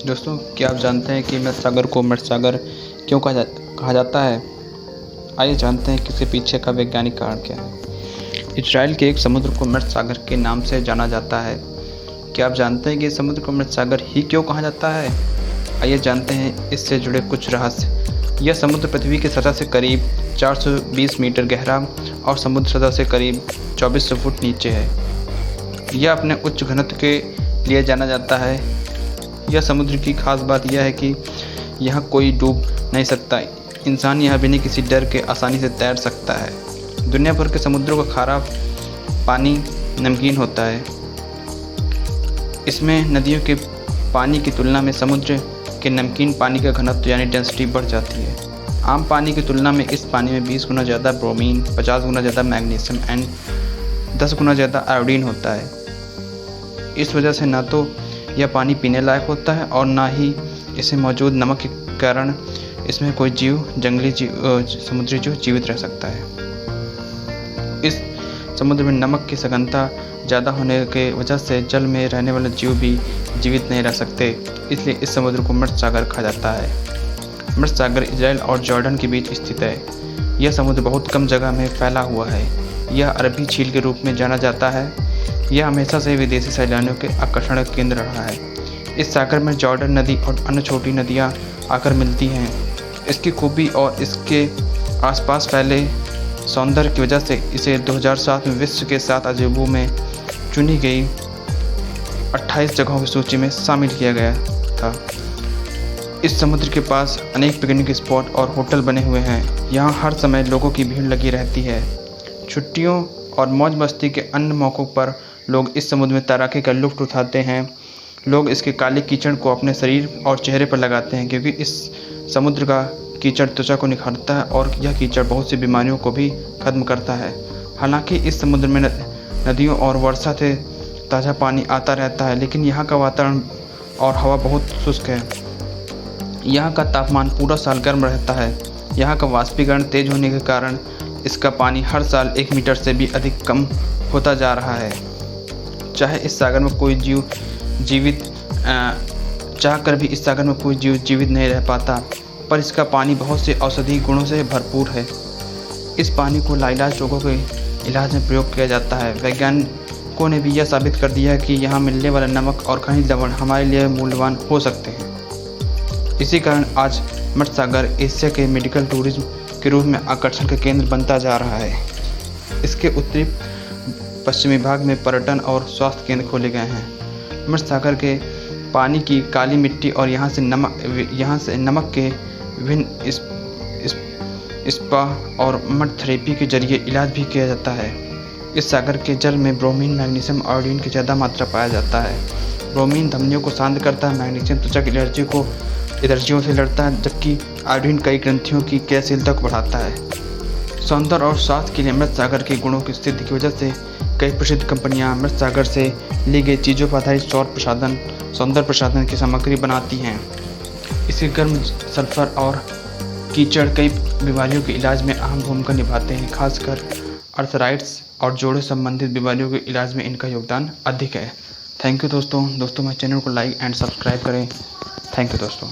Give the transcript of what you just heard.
दोस्तों, क्या आप जानते हैं कि मृत सागर को मृत सागर क्यों कहा जाता है? आइए जानते हैं कि इसके पीछे का वैज्ञानिक कारण क्या है। इजराइल के एक समुद्र को मृत सागर के नाम से जाना जाता है। क्या आप जानते हैं कि इस समुद्र को मृत सागर ही क्यों कहा जाता है? आइए जानते हैं इससे जुड़े कुछ रहस्य। यह समुद्र पृथ्वी की सतह से करीब 420 मीटर गहरा और समुद्र सतह से करीब 2400 फुट नीचे है। यह अपने उच्च घनत्व के लिए जाना जाता है। यह समुद्र की खास बात यह है कि यहाँ कोई डूब नहीं सकता। इंसान यहाँ बिना किसी डर के आसानी से तैर सकता है। दुनिया भर के समुद्रों का खारा पानी नमकीन होता है। इसमें नदियों के पानी की तुलना में समुद्र के नमकीन पानी का घनत्व यानी डेंसिटी बढ़ जाती है। आम पानी की तुलना में इस पानी में 20 गुना ज़्यादा ब्रोमीन, 50 गुना ज़्यादा मैग्नीशियम एंड 10 गुना ज़्यादा आयोडीन होता है। इस वजह से ना तो यह पानी पीने लायक होता है और ना ही इसे मौजूद नमक के कारण इसमें कोई समुद्री जीव जीवित रह सकता है। इस समुद्र में नमक की सघनता ज़्यादा होने के वजह से जल में रहने वाले जीव भी जीवित नहीं रह सकते, इसलिए इस समुद्र को मृत सागर कहा जाता है। मृत सागर इजराइल और जॉर्डन के बीच स्थित है। यह समुद्र बहुत कम जगह में फैला हुआ है। यह अरबी झील के रूप में जाना जाता है। यह हमेशा से विदेशी सैलानियों के आकर्षण का केंद्र रहा है। इस सागर में जॉर्डन नदी और अन्य छोटी नदियां आकर मिलती हैं। इसकी खूबी और इसके आसपास फैले सौंदर्य की वजह से इसे 2007 में विश्व के 7 अजूबों में चुनी गई 28 जगहों की सूची में शामिल किया गया था। इस समुद्र के पास अनेक पिकनिक स्पॉट और होटल बने हुए हैं। यहाँ हर समय लोगों की भीड़ लगी रहती है। छुट्टियों और मौज मस्ती के अन्य मौक़ों पर लोग इस समुद्र में तैराकी का लुत्फ़ उठाते हैं। लोग इसके काले कीचड़ को अपने शरीर और चेहरे पर लगाते हैं क्योंकि इस समुद्र का कीचड़ त्वचा को निखारता है और यह कीचड़ बहुत सी बीमारियों को भी खत्म करता है। हालांकि इस समुद्र में नदियों और वर्षा से ताज़ा पानी आता रहता है, लेकिन यहाँ का वातावरण और हवा बहुत शुष्क है। यहाँ का तापमान पूरा साल गर्म रहता है। यहाँ का वाष्पीकरण तेज होने के कारण इसका पानी हर साल 1 मीटर से भी अधिक कम होता जा रहा है। चाहे इस सागर में कोई जीव जीवित नहीं रह पाता, पर इसका पानी बहुत से औषधीय गुणों से भरपूर है। इस पानी को लाइलाज रोगों के इलाज में प्रयोग किया जाता है। वैज्ञानिकों ने भी यह साबित कर दिया है कि यहाँ मिलने वाला नमक और खनिज लवण हमारे लिए मूल्यवान हो सकते हैं। इसी कारण आज मृत सागर एशिया के मेडिकल टूरिज्म के रूप में आकर्षण का केंद्र बनता जा रहा है। इसके उत्तरी पश्चिमी भाग में पर्यटन और स्वास्थ्य केंद्र खोले गए हैं। मृत सागर के पानी की काली मिट्टी और यहाँ से नमक के विभिन्न स्पा और मड थेरेपी के जरिए इलाज भी किया जाता है। इस सागर के जल में ब्रोमीन, मैग्नीशियम, आयोडीन की ज़्यादा मात्रा पाया जाता है। ब्रोमीन धमनियों को शांत करता है, मैग्नीशियम त्वचा की एलर्जियों से लड़ता है, जबकि आयोडीन कई ग्रंथियों की क्रियाशीलता को बढ़ाता है। सौंदर्य और स्वास्थ्य के लिए मृत सागर के गुणों की स्थिति की वजह से कई प्रसिद्ध कंपनियां मृत सागर से ली गई चीज़ों पर आधारित सौंदर्य प्रसाधन की सामग्री बनाती हैं। इसके गर्म सल्फर और कीचड़ कई बीमारियों के इलाज में अहम भूमिका निभाते हैं। खासकर अर्थराइटिस और जोड़ों संबंधित बीमारियों के इलाज में इनका योगदान अधिक है। थैंक यू दोस्तों। मेरे चैनल को लाइक एंड सब्सक्राइब करें। थैंक यू दोस्तों।